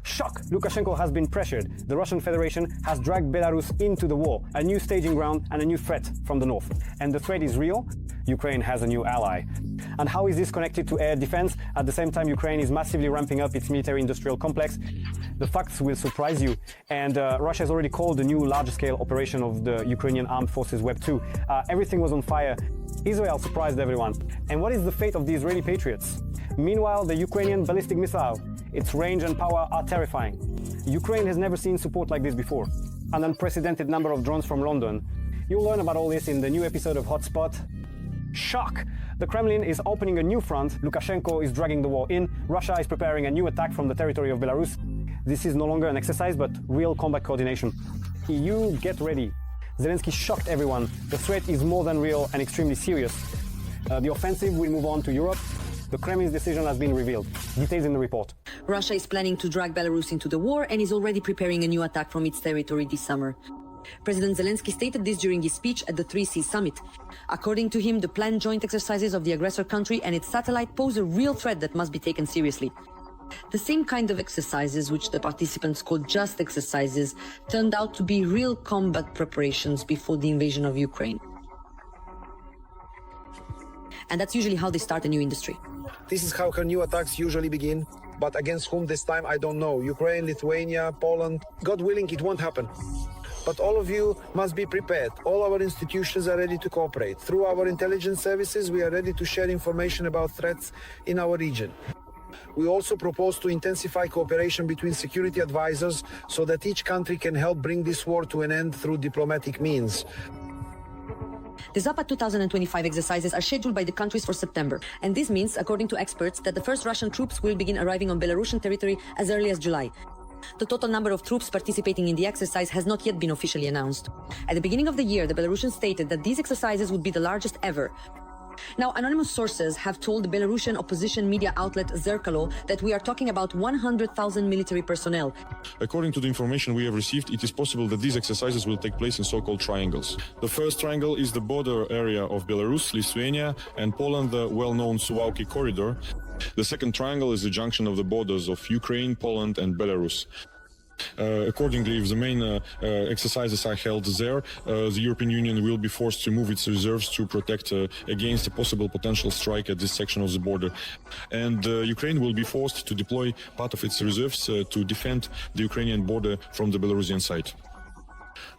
Shock! Lukashenko has been pressured. The Russian Federation has dragged Belarus into the war, a new staging ground and a new threat from the north. And the threat is real. Ukraine has a new ally. And how is this connected to air defense? At the same time, Ukraine is massively ramping up its military-industrial complex. The facts will surprise you. And Russia has already called the new large-scale operation of the Ukrainian armed forces Web 2. Everything was on fire. Israel surprised everyone. And what is the fate of the Israeli patriots? Meanwhile, the Ukrainian ballistic missile, its range and power are terrifying. Ukraine has never seen support like this before. An unprecedented number of drones from London. You'll learn about all this in the new episode of Hotspot. Shock! The Kremlin is opening a new front. Lukashenko is dragging the war in. Russia is preparing a new attack from the territory of Belarus. This is no longer an exercise, but real combat coordination. EU, get ready. Zelensky shocked everyone. The threat is more than real and extremely serious. The offensive will move on to Europe. The Kremlin's decision has been revealed. Details in the report. Russia is planning to drag Belarus into the war and is already preparing a new attack from its territory this summer. President Zelensky stated this during his speech at the 3C summit. According to him, the planned joint exercises of the aggressor country and its satellite pose a real threat that must be taken seriously. The same kind of exercises, which the participants called just exercises, turned out to be real combat preparations before the invasion of Ukraine. And that's usually how they start a new industry. This is how her new attacks usually begin. But against whom this time, I don't know. Ukraine, Lithuania, Poland. God willing, it won't happen. But all of you must be prepared. All our institutions are ready to cooperate. Through our intelligence services, we are ready to share information about threats in our region. We also propose to intensify cooperation between security advisors so that each country can help bring this war to an end through diplomatic means. The Zapad 2025 exercises are scheduled by the countries for September, and this means, according to experts, that the first Russian troops will begin arriving on Belarusian territory as early as July. The total number of troops participating in the exercise has not yet been officially announced. At the beginning of the year, the Belarusians stated that these exercises would be the largest ever. Now, anonymous sources have told the Belarusian opposition media outlet Zerkalo that we are talking about 100,000 military personnel. According to the information we have received, it is possible that these exercises will take place in so-called triangles. The first triangle is the border area of Belarus, Lithuania, and Poland, the well-known Suwałki corridor. The second triangle is the junction of the borders of Ukraine, Poland, and Belarus. Accordingly, if the main exercises are held there, the European Union will be forced to move its reserves to protect against a possible potential strike at this section of the border. And Ukraine will be forced to deploy part of its reserves to defend the Ukrainian border from the Belarusian side.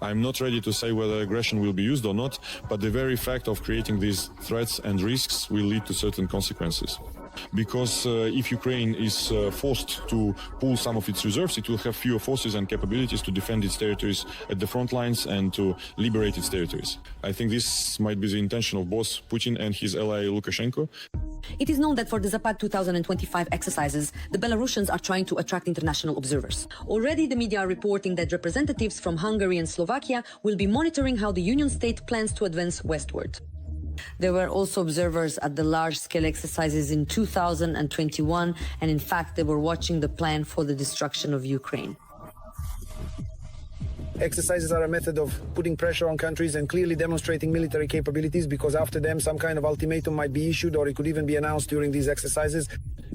I'm not ready to say whether aggression will be used or not, but the very fact of creating these threats and risks will lead to certain consequences. Because if Ukraine is forced to pull some of its reserves, it will have fewer forces and capabilities to defend its territories at the front lines and to liberate its territories. I think this might be the intention of both Putin and his ally Lukashenko. It is known that for the Zapad 2025 exercises, the Belarusians are trying to attract international observers. Already the media are reporting that representatives from Hungary and Slovakia will be monitoring how the Union state plans to advance westward. There were also observers at the large-scale exercises in 2021, and in fact, they were watching the plan for the destruction of Ukraine. Exercises are a method of putting pressure on countries and clearly demonstrating military capabilities, because after them some kind of ultimatum might be issued, or it could even be announced during these exercises.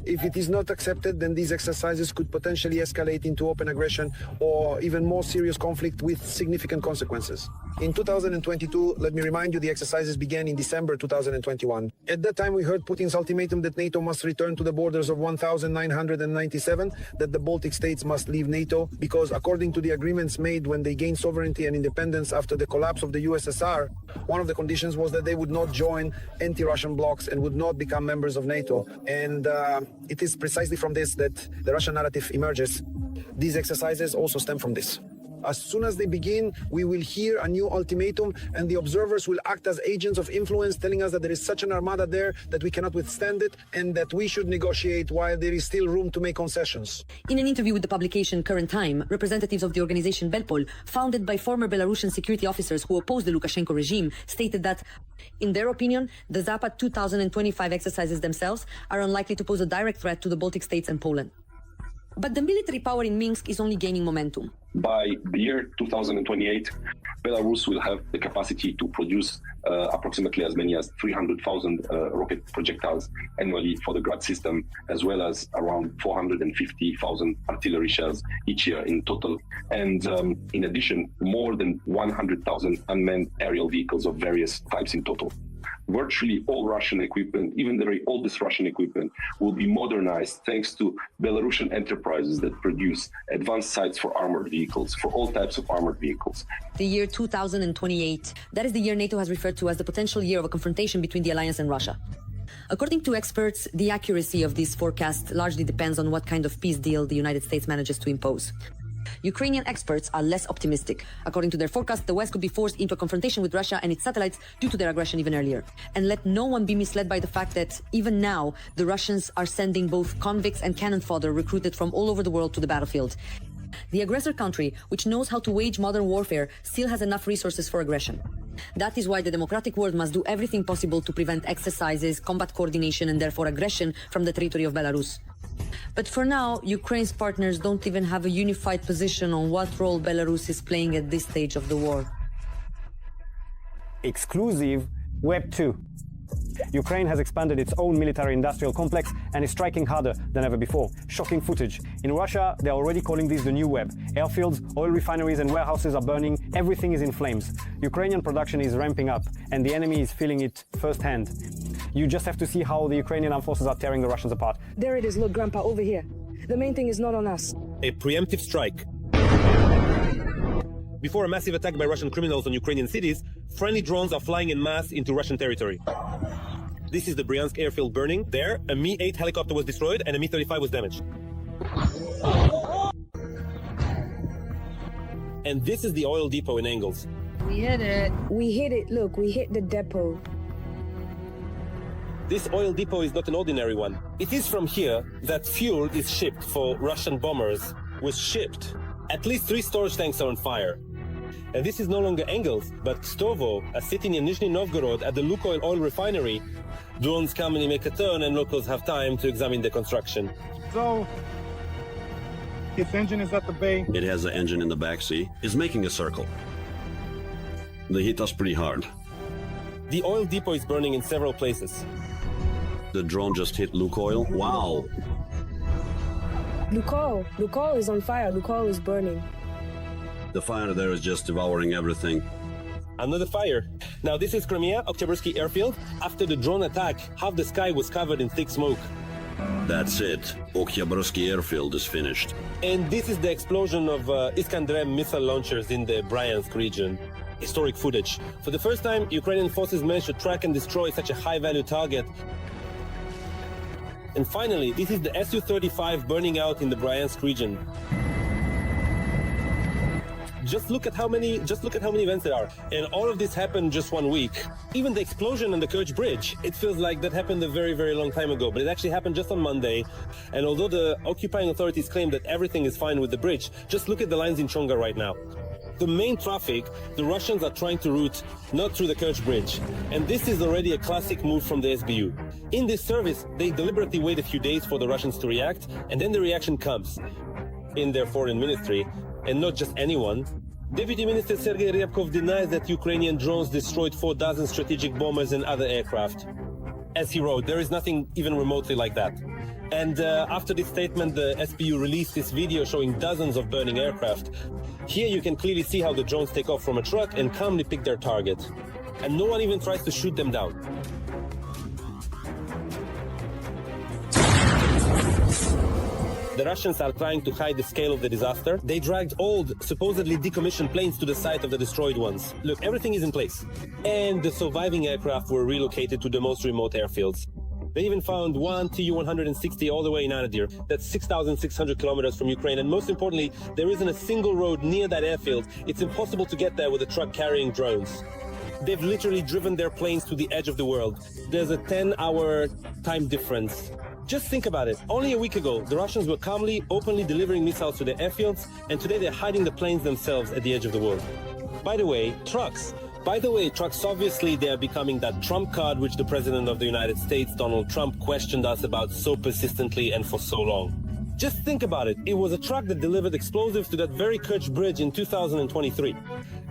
If it is not accepted, then these exercises could potentially escalate into open aggression or even more serious conflict with significant consequences. In 2022, let me remind you, the exercises began in December 2021. At that time, we heard Putin's ultimatum that NATO must return to the borders of 1997, that the Baltic states must leave NATO, because according to the agreements made when they gained sovereignty and independence after the collapse of the USSR, one of the conditions was that they would not join anti-Russian blocs and would not become members of NATO. And it is precisely from this that the Russian narrative emerges. These exercises also stem from this. As soon as they begin, we will hear a new ultimatum, and the observers will act as agents of influence, telling us that there is such an armada there that we cannot withstand it, and that we should negotiate while there is still room to make concessions. In an interview with the publication Current Time, representatives of the organization Belpol, founded by former Belarusian security officers who opposed the Lukashenko regime, stated that, in their opinion, the Zapad 2025 exercises themselves are unlikely to pose a direct threat to the Baltic states and Poland. But the military power in Minsk is only gaining momentum. By the year 2028, Belarus will have the capacity to produce approximately as many as 300,000 rocket projectiles annually for the Grad system, as well as around 450,000 artillery shells each year in total. And in addition, more than 100,000 unmanned aerial vehicles of various types in total. Virtually all Russian equipment, even the very oldest Russian equipment, will be modernized thanks to Belarusian enterprises that produce advanced sights for armored vehicles, for all types of armored vehicles. The year 2028, that is the year NATO has referred to as the potential year of a confrontation between the alliance and Russia. According to experts, the accuracy of this forecast largely depends on what kind of peace deal the United States manages to impose. Ukrainian experts are less optimistic. According to their forecast, the West could be forced into a confrontation with Russia and its satellites due to their aggression even earlier. And let no one be misled by the fact that even now, the Russians are sending both convicts and cannon fodder recruited from all over the world to the battlefield. The aggressor country, which knows how to wage modern warfare, still has enough resources for aggression. That is why the democratic world must do everything possible to prevent exercises, combat coordination, and therefore aggression from the territory of Belarus. But for now, Ukraine's partners don't even have a unified position on what role Belarus is playing at this stage of the war. Exclusive Web 2. Ukraine has expanded its own military-industrial complex and is striking harder than ever before. Shocking footage. In Russia, they're already calling this the new web. Airfields, oil refineries and warehouses are burning. Everything is in flames. Ukrainian production is ramping up, and the enemy is feeling it firsthand. You just have to see how the Ukrainian armed forces are tearing the Russians apart. There it is, look, Grandpa, over here. The main thing is not on us. A preemptive strike. Before a massive attack by Russian criminals on Ukrainian cities, friendly drones are flying en masse into Russian territory. This is the Bryansk airfield burning. There, a Mi-8 helicopter was destroyed and a Mi-35 was damaged. And this is the oil depot in Engels. We hit it. We hit it, look, we hit the depot. This oil depot is not an ordinary one. It is from here that fuel is shipped for Russian bombers. Was shipped. At least 3 storage tanks are on fire. And this is no longer Engels, but Stovo, a city near Nizhny Novgorod at the Lukoil oil refinery. Drones come and make a turn and locals have time to examine the construction. So, its engine is at the bay. It has an engine in the backseat. It's making a circle. They hit us pretty hard. The oil depot is burning in several places. The drone just hit Lukoil. Wow. Lukoil is on fire. Lukoil is burning. The fire there is just devouring everything. Another fire. Now this is Crimea, Oktyabrski airfield. After the drone attack, half the sky was covered in thick smoke. That's it. Oktyabrski airfield is finished. And this is the explosion of Iskander missile launchers in the Bryansk region. Historic footage. For the first time, Ukrainian forces managed to track and destroy such a high-value target. And finally, this is the Su-35 burning out in the Bryansk region. Just look at how many events there are. And all of this happened just 1 week. Even the explosion on the Kerch Bridge, it feels like that happened a very, very long time ago, but it actually happened just on Monday. And although the occupying authorities claim that everything is fine with the bridge, just look at the lines in Chonga right now. The main traffic, the Russians are trying to route not through the Kerch Bridge. And this is already a classic move from the SBU. In this service, they deliberately wait a few days for the Russians to react, and then the reaction comes in their foreign ministry, and not just anyone. Deputy Minister Sergei Ryabkov denies that Ukrainian drones destroyed 4 dozen strategic bombers and other aircraft. As he wrote, there is nothing even remotely like that. And after this statement, the SBU released this video showing dozens of burning aircraft. Here you can clearly see how the drones take off from a truck and calmly pick their target. And no one even tries to shoot them down. The Russians are trying to hide the scale of the disaster. They dragged old, supposedly decommissioned planes to the site of the destroyed ones. Look, everything is in place. And the surviving aircraft were relocated to the most remote airfields. They even found one Tu-160 all the way in Anadyr. That's 6,600 kilometers from Ukraine. And most importantly, there isn't a single road near that airfield. It's impossible to get there with a truck carrying drones. They've literally driven their planes to the edge of the world. There's a 10-hour time difference. Just think about it. Only a week ago, the Russians were calmly, openly delivering missiles to their airfields, and today they're hiding the planes themselves at the edge of the world. By the way, trucks, obviously, they are becoming that trump card which the President of the United States, Donald Trump, questioned us about so persistently and for so long. Just think about it. It was a truck that delivered explosives to that very Kerch bridge in 2023.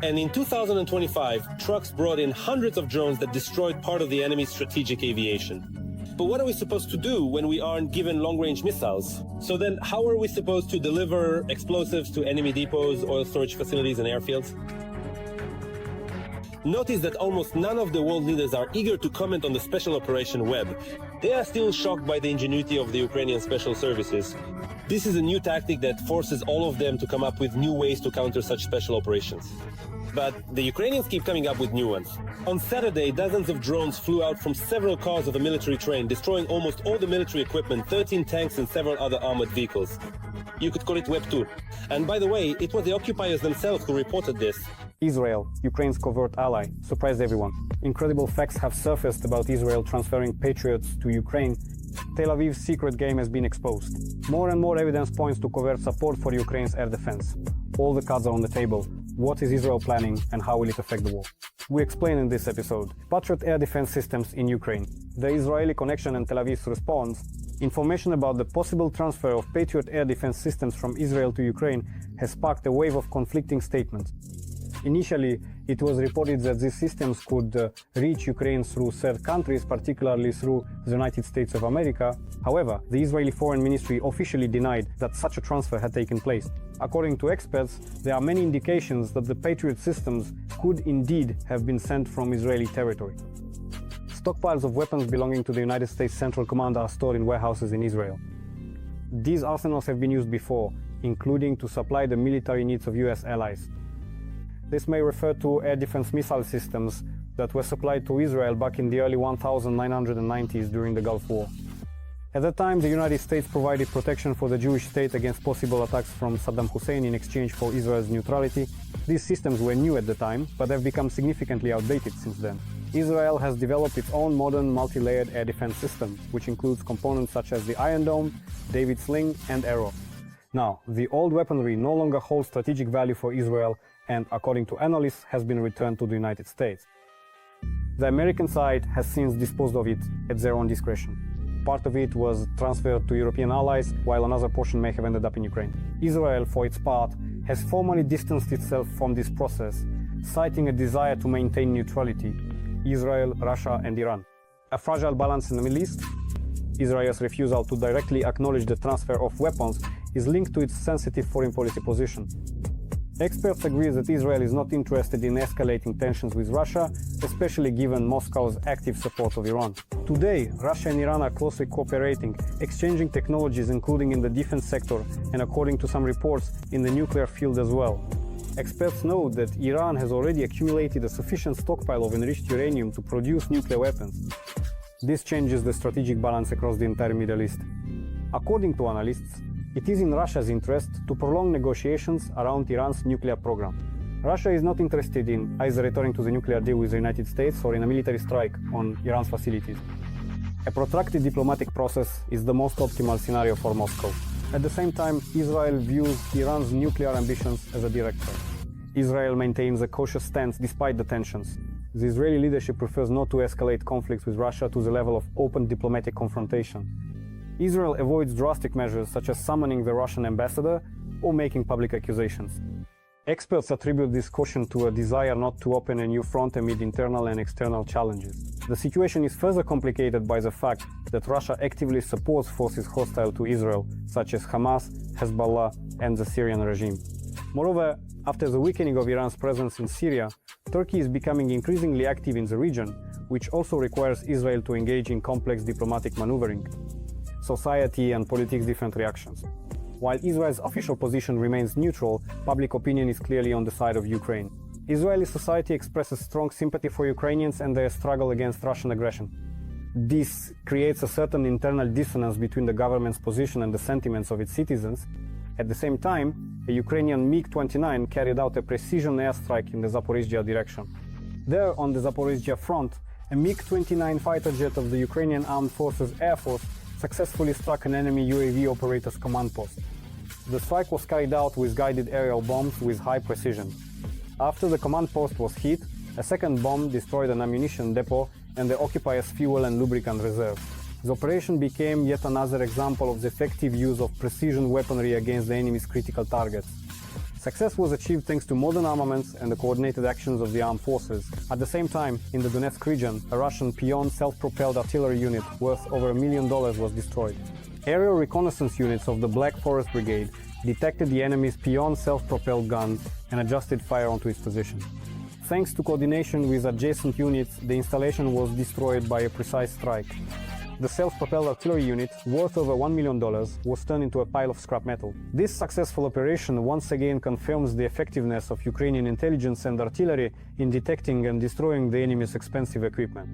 And in 2025, trucks brought in hundreds of drones that destroyed part of the enemy's strategic aviation. But what are we supposed to do when we aren't given long-range missiles? So then how are we supposed to deliver explosives to enemy depots, oil storage facilities, and airfields? Notice that almost none of the world leaders are eager to comment on the special operation Web. They are still shocked by the ingenuity of the Ukrainian special services. This is a new tactic that forces all of them to come up with new ways to counter such special operations. But the Ukrainians keep coming up with new ones. On Saturday, dozens of drones flew out from several cars of a military train, destroying almost all the military equipment, 13 tanks and several other armored vehicles. You could call it Web 2. And by the way, it was the occupiers themselves who reported this. Israel, Ukraine's covert ally, surprised everyone. Incredible facts have surfaced about Israel transferring Patriots to Ukraine. Tel Aviv's secret game has been exposed. More and more evidence points to covert support for Ukraine's air defense. All the cards are on the table. What is Israel planning and how will it affect the war? We explain in this episode. Patriot air defense systems in Ukraine, the Israeli connection and Tel Aviv's response, information about the possible transfer of Patriot air defense systems from Israel to Ukraine has sparked a wave of conflicting statements. Initially, it was reported that these systems could reach Ukraine through third countries, particularly through the United States of America. However, the Israeli Foreign Ministry officially denied that such a transfer had taken place. According to experts, there are many indications that the Patriot systems could indeed have been sent from Israeli territory. Stockpiles of weapons belonging to the United States Central Command are stored in warehouses in Israel. These arsenals have been used before, including to supply the military needs of US allies. This may refer to air defense missile systems that were supplied to Israel back in the early 1990s during the Gulf War. At that time, the United States provided protection for the Jewish state against possible attacks from Saddam Hussein in exchange for Israel's neutrality. These systems were new at the time, but have become significantly outdated since then. Israel has developed its own modern multi-layered air defense system, which includes components such as the Iron Dome, David Sling, and Arrow. Now, the old weaponry no longer holds strategic value for Israel and, according to analysts, has been returned to the United States. The American side has since disposed of it at their own discretion. Part of it was transferred to European allies, while another portion may have ended up in Ukraine. Israel, for its part, has formally distanced itself from this process, citing a desire to maintain neutrality: Israel, Russia, and Iran. A fragile balance in the Middle East, Israel's refusal to directly acknowledge the transfer of weapons is linked to its sensitive foreign policy position. Experts agree that Israel is not interested in escalating tensions with Russia, especially given Moscow's active support of Iran. Today, Russia and Iran are closely cooperating, exchanging technologies including in the defense sector and, according to some reports, in the nuclear field as well. Experts note that Iran has already accumulated a sufficient stockpile of enriched uranium to produce nuclear weapons. This changes the strategic balance across the entire Middle East. According to analysts, it is in Russia's interest to prolong negotiations around Iran's nuclear program. Russia is not interested in either returning to the nuclear deal with the United States or in a military strike on Iran's facilities. A protracted diplomatic process is the most optimal scenario for Moscow. At the same time, Israel views Iran's nuclear ambitions as a direct threat. Israel maintains a cautious stance despite the tensions. The Israeli leadership prefers not to escalate conflicts with Russia to the level of open diplomatic confrontation. Israel avoids drastic measures such as summoning the Russian ambassador or making public accusations. Experts attribute this caution to a desire not to open a new front amid internal and external challenges. The situation is further complicated by the fact that Russia actively supports forces hostile to Israel, such as Hamas, Hezbollah, and the Syrian regime. Moreover, after the weakening of Iran's presence in Syria, Turkey is becoming increasingly active in the region, which also requires Israel to engage in complex diplomatic maneuvering. Society and politics different reactions. While Israel's official position remains neutral, public opinion is clearly on the side of Ukraine. Israeli society expresses strong sympathy for Ukrainians and their struggle against Russian aggression. This creates a certain internal dissonance between the government's position and the sentiments of its citizens. At the same time, a Ukrainian MiG-29 carried out a precision airstrike in the Zaporizhzhia direction. There, on the Zaporizhzhia front, a MiG-29 fighter jet of the Ukrainian Armed Forces Air Force successfully struck an enemy UAV operator's command post. The strike was carried out with guided aerial bombs with high precision. After the command post was hit, a second bomb destroyed an ammunition depot and the occupier's fuel and lubricant reserve. The operation became yet another example of the effective use of precision weaponry against the enemy's critical targets. Success was achieved thanks to modern armaments and the coordinated actions of the armed forces. At the same time, in the Donetsk region, a Russian Pion self-propelled artillery unit worth over $1 million was destroyed. Aerial reconnaissance units of the Black Forest Brigade detected the enemy's Pion self-propelled guns and adjusted fire onto its position. Thanks to coordination with adjacent units, the installation was destroyed by a precise strike. The self-propelled artillery unit, worth over $1 million, was turned into a pile of scrap metal. This successful operation once again confirms the effectiveness of Ukrainian intelligence and artillery in detecting and destroying the enemy's expensive equipment.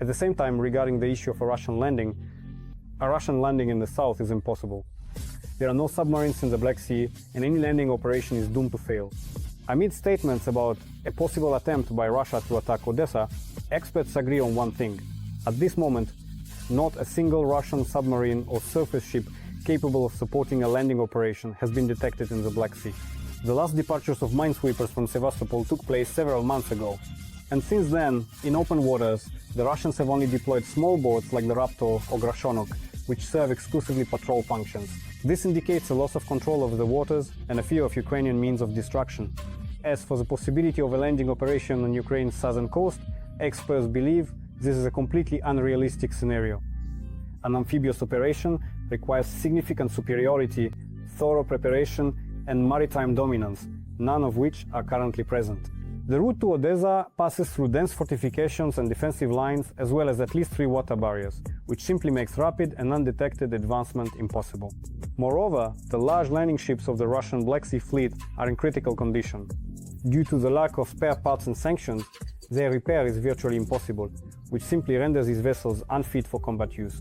At the same time, regarding the issue of a Russian landing in the south is impossible. There are no submarines in the Black Sea, and any landing operation is doomed to fail. Amid statements about a possible attempt by Russia to attack Odessa, experts agree on one thing. At this moment, not a single Russian submarine or surface ship capable of supporting a landing operation has been detected in the Black Sea. The last departures of minesweepers from Sevastopol took place several months ago. And since then, in open waters, the Russians have only deployed small boats like the Raptor or Grashonok, which serve exclusively patrol functions. This indicates a loss of control over the waters and a fear of Ukrainian means of destruction. As for the possibility of a landing operation on Ukraine's southern coast, experts believe this is a completely unrealistic scenario. An amphibious operation requires significant superiority, thorough preparation, and maritime dominance, none of which are currently present. The route to Odessa passes through dense fortifications and defensive lines, as well as at least 3 water barriers, which simply makes rapid and undetected advancement impossible. Moreover, the large landing ships of the Russian Black Sea Fleet are in critical condition. Due to the lack of spare parts and sanctions, their repair is virtually impossible, which simply renders these vessels unfit for combat use.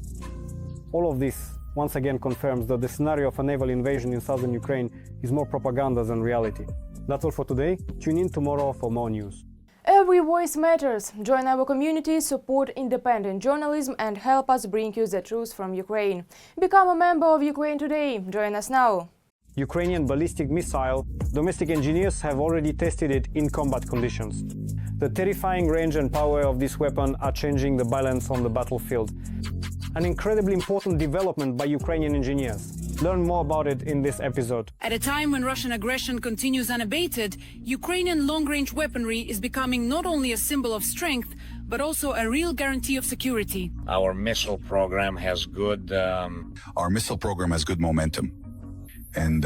All of this once again confirms that the scenario of a naval invasion in southern Ukraine is more propaganda than reality. That's all for today. Tune in tomorrow for more news. Every voice matters. Join our community, support independent journalism and help us bring you the truth from Ukraine. Become a member of Ukraine Today. Join us now. Ukrainian ballistic missile, domestic engineers have already tested it in combat conditions. The terrifying range and power of this weapon are changing the balance on the battlefield. An incredibly important development by Ukrainian engineers. Learn more about it in this episode. At a time when Russian aggression continues unabated, Ukrainian long-range weaponry is becoming not only a symbol of strength, but also a real guarantee of security. Our missile program has good momentum. And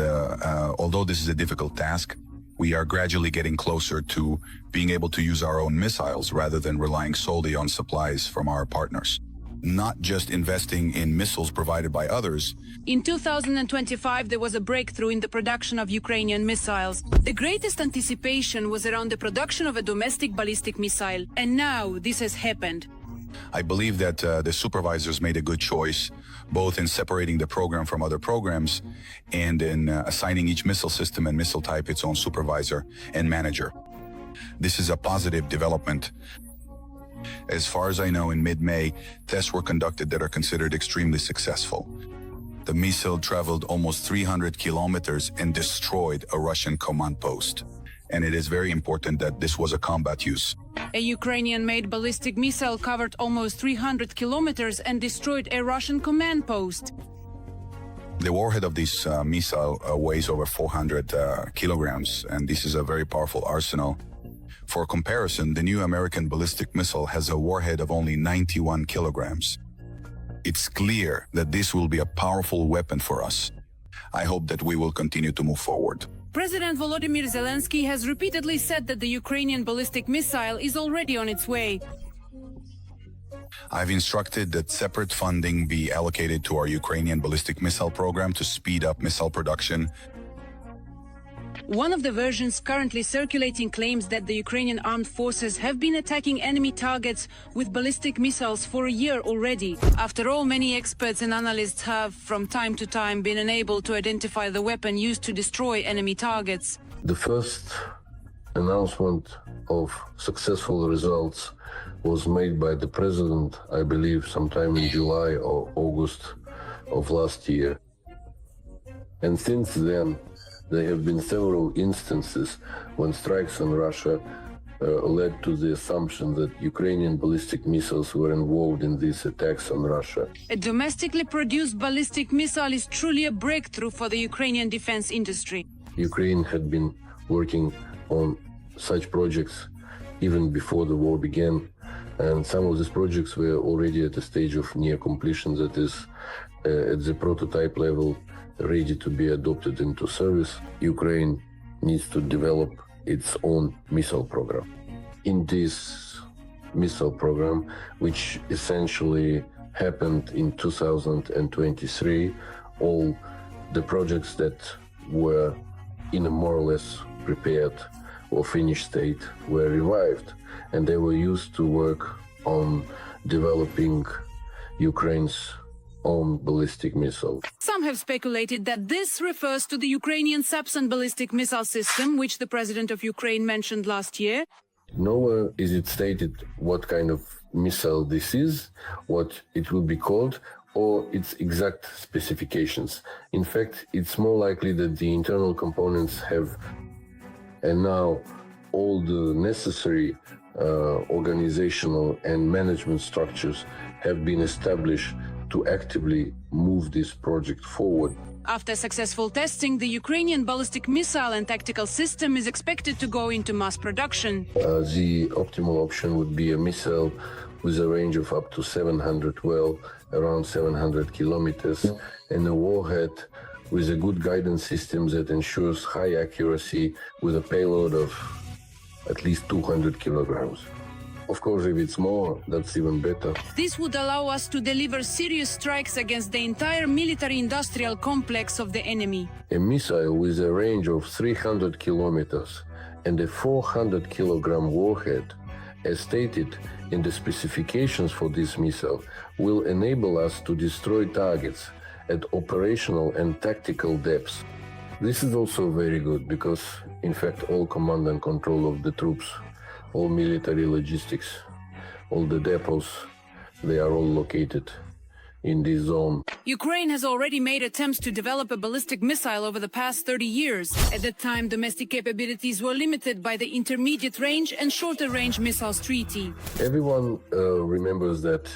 although this is a difficult task, we are gradually getting closer to being able to use our own missiles rather than relying solely on supplies from our partners. Not just investing in missiles provided by others. In 2025, there was a breakthrough in the production of Ukrainian missiles. The greatest anticipation was around the production of a domestic ballistic missile. And now this has happened. I believe that the supervisors made a good choice, both in separating the program from other programs and in assigning each missile system and missile type its own supervisor and manager. This is a positive development. As far as I know, in mid-May, tests were conducted that are considered extremely successful. The missile traveled almost 300 kilometers and destroyed a Russian command post. And it is very important that this was a combat use. A Ukrainian-made ballistic missile covered almost 300 kilometers and destroyed a Russian command post. The warhead of this missile weighs over 400 kilograms, and this is a very powerful arsenal. For comparison, the new American ballistic missile has a warhead of only 91 kilograms. It's clear that this will be a powerful weapon for us. I hope that we will continue to move forward. President Volodymyr Zelensky has repeatedly said that the Ukrainian ballistic missile is already on its way. I've instructed that separate funding be allocated to our Ukrainian ballistic missile program to speed up missile production. One of the versions currently circulating claims that the Ukrainian armed forces have been attacking enemy targets with ballistic missiles for a year already. After all, many experts and analysts have, from time to time, been unable to identify the weapon used to destroy enemy targets. The first announcement of successful results was made by the president, I believe, sometime in July or August of last year. And since then, there have been several instances when strikes on Russia led to the assumption that Ukrainian ballistic missiles were involved in these attacks on Russia. A domestically produced ballistic missile is truly a breakthrough for the Ukrainian defense industry. Ukraine had been working on such projects even before the war began, and some of these projects were already at a stage of near completion, that is, at the prototype level, ready to be adopted into service. Ukraine needs to develop its own missile program. In this missile program, which essentially happened in 2023, all the projects that were in a more or less prepared or finished state were revived, and they were used to work on developing Ukraine's own ballistic missile. Some have speculated that this refers to the Ukrainian Sapsan ballistic missile system, which the president of Ukraine mentioned last year. Nowhere is it stated what kind of missile this is, what it will be called, or its exact specifications. In fact, it's more likely that the internal components have, and now all the necessary organizational and management structures have been established to actively move this project forward. After successful testing, the Ukrainian ballistic missile and tactical system is expected to go into mass production. The optimal option would be a missile with a range of up to 700, well, around 700 kilometers, and a warhead with a good guidance system that ensures high accuracy with a payload of at least 200 kilograms. Of course, if it's more, that's even better. This would allow us to deliver serious strikes against the entire military-industrial complex of the enemy. A missile with a range of 300 kilometers and a 400-kilogram warhead, as stated in the specifications for this missile, will enable us to destroy targets at operational and tactical depths. This is also very good because, in fact, all command and control of the troops, all military logistics, all the depots, they are all located in this zone. Ukraine has already made attempts to develop a ballistic missile over the past 30 years. At that time, domestic capabilities were limited by the intermediate range and shorter range missiles treaty. Everyone remembers that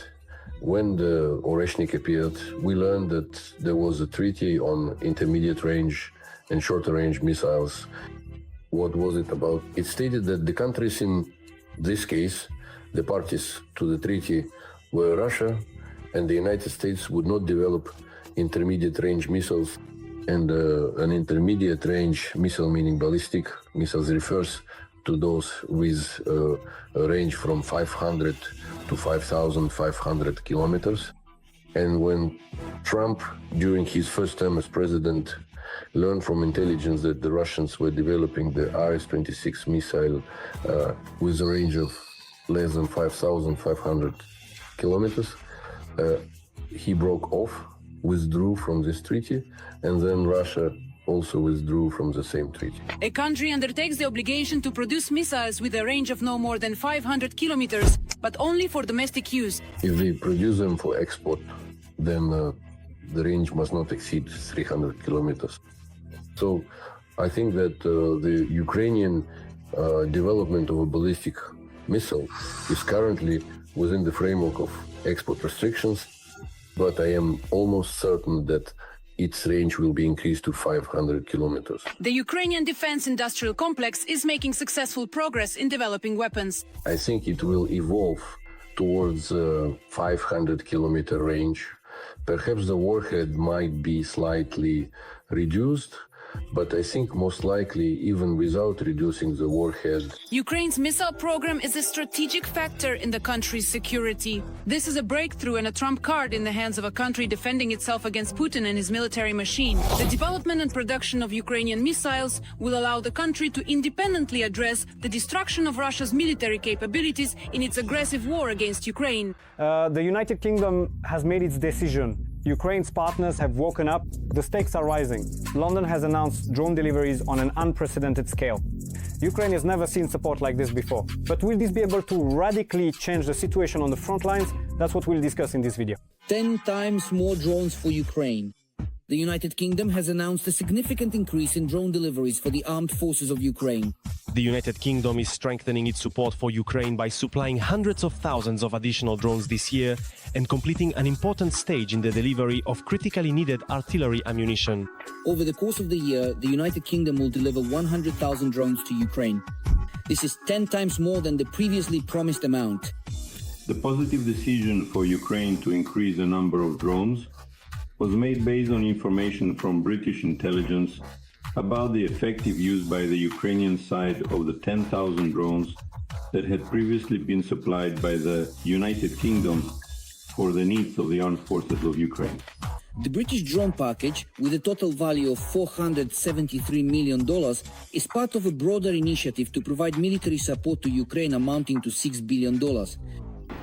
when the Oreshnik appeared, we learned that there was a treaty on intermediate range and shorter range missiles. What was it about? It stated that the countries in this case, the parties to the treaty, were Russia and the United States would not develop intermediate range missiles. And an intermediate range missile, meaning ballistic missiles, refers to those with a range from 500 to 5,500 kilometers. And when Trump, during his first term as president, learned from intelligence that the Russians were developing the RS-26 missile with a range of less than 5,500 kilometers, he broke off, withdrew from this treaty, and then Russia also withdrew from the same treaty. A country undertakes the obligation to produce missiles with a range of no more than 500 kilometers, but only for domestic use. If they produce them for export, then the range must not exceed 300 kilometers. So I think that the Ukrainian development of a ballistic missile is currently within the framework of export restrictions, but I am almost certain that its range will be increased to 500 kilometers. The Ukrainian defense industrial complex is making successful progress in developing weapons. I think it will evolve towards a 500-kilometer range. Perhaps the warhead might be slightly reduced, but I think most likely, even without reducing the warhead, Ukraine's missile program is a strategic factor in the country's security. This is a breakthrough and a trump card in the hands of a country defending itself against Putin and his military machine. The development and production of Ukrainian missiles will allow the country to independently address the destruction of Russia's military capabilities in its aggressive war against Ukraine. The United Kingdom has made its decision. Ukraine's partners have woken up. The stakes are rising. London has announced drone deliveries on an unprecedented scale. Ukraine has never seen support like this before. But will this be able to radically change the situation on the front lines? That's what we'll discuss in this video. 10 times more drones for Ukraine. The United Kingdom has announced a significant increase in drone deliveries for the armed forces of Ukraine. The United Kingdom is strengthening its support for Ukraine by supplying hundreds of thousands of additional drones this year and completing an important stage in the delivery of critically needed artillery ammunition. Over the course of the year, the United Kingdom will deliver 100,000 drones to Ukraine. This is 10 times more than the previously promised amount. The positive decision for Ukraine to increase the number of drones was made based on information from British intelligence about the effective use by the Ukrainian side of the 10,000 drones that had previously been supplied by the United Kingdom for the needs of the armed forces of Ukraine. The British drone package, with a total value of $473 million, is part of a broader initiative to provide military support to Ukraine amounting to $6 billion.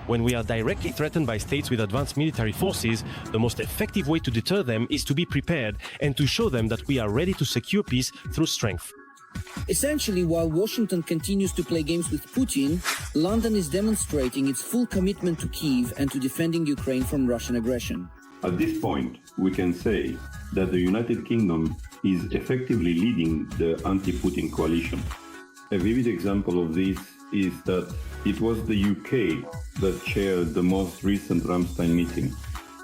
When we are directly threatened by states with advanced military forces, the most effective way to deter them is to be prepared and to show them that we are ready to secure peace through strength. Essentially, while Washington continues to play games with Putin, London is demonstrating its full commitment to Kyiv and to defending Ukraine from Russian aggression. At this point, we can say that the United Kingdom is effectively leading the anti-Putin coalition. A vivid example of this is that it was the UK that chaired the most recent Ramstein meeting.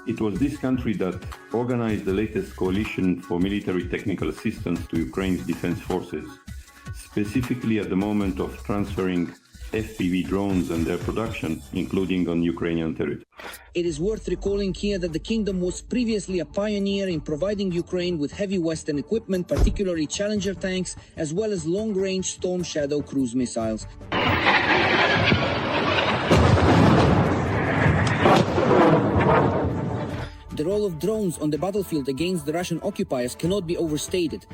It was this country that organized the latest coalition for military technical assistance to Ukraine's defense forces, specifically at the moment of transferring FPV drones and their production, including on Ukrainian territory. It is worth recalling here that the kingdom was previously a pioneer in providing Ukraine with heavy Western equipment, particularly Challenger tanks, as well as long-range Storm Shadow cruise missiles. The role of drones on the battlefield against the Russian occupiers cannot be overstated.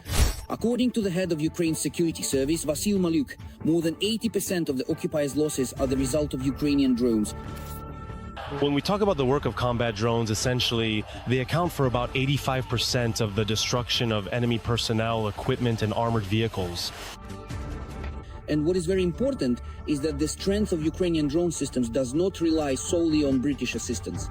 According to the head of Ukraine's security service, Vasyl Maluk, more than 80% of the occupiers' losses are the result of Ukrainian drones. When we talk about the work of combat drones, essentially, they account for about 85% of the destruction of enemy personnel, equipment, and armored vehicles. And what is very important is that the strength of Ukrainian drone systems does not rely solely on British assistance.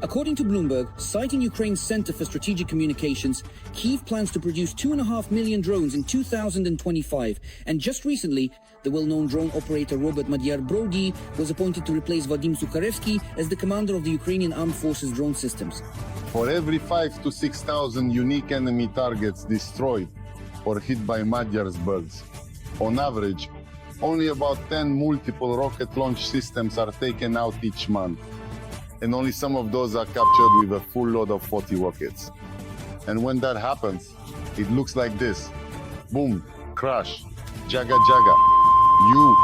According to Bloomberg, citing Ukraine's Center for Strategic Communications, Kyiv plans to produce 2.5 million drones in 2025. And just recently, the well-known drone operator Robert Magyar-Brody was appointed to replace Vadim Sukharevsky as the commander of the Ukrainian Armed Forces drone systems. For every 5,000 to 6,000 unique enemy targets destroyed or hit by Magyar's birds, on average, only about 10 multiple rocket launch systems are taken out each month. And only some of those are captured with a full load of 40 rockets. And when that happens, it looks like this. Boom, crash, jaga jaga, you.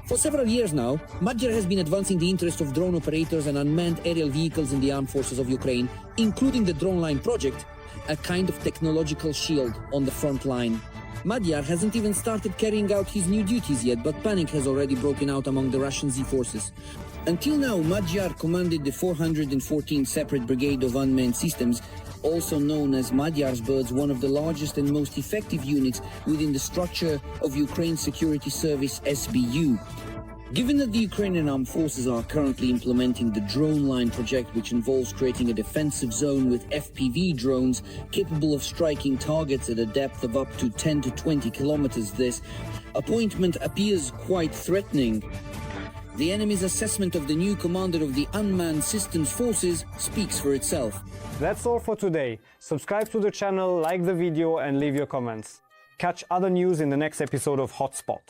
For several years now, Magyar has been advancing the interest of drone operators and unmanned aerial vehicles in the armed forces of Ukraine, including the Drone Line project, a kind of technological shield on the front line. Magyar hasn't even started carrying out his new duties yet, but panic has already broken out among the Russian Z forces. Until now, Magyar commanded the 414th Separate Brigade of Unmanned Systems, also known as Magyar's Birds, one of the largest and most effective units within the structure of Ukraine's security service SBU. Given that the Ukrainian armed forces are currently implementing the Drone Line project, which involves creating a defensive zone with FPV drones capable of striking targets at a depth of up to 10 to 20 kilometers, this appointment appears quite threatening. The enemy's assessment of the new commander of the Unmanned Systems Forces speaks for itself. That's all for today. Subscribe to the channel, like the video and leave your comments. Catch other news in the next episode of Hotspot.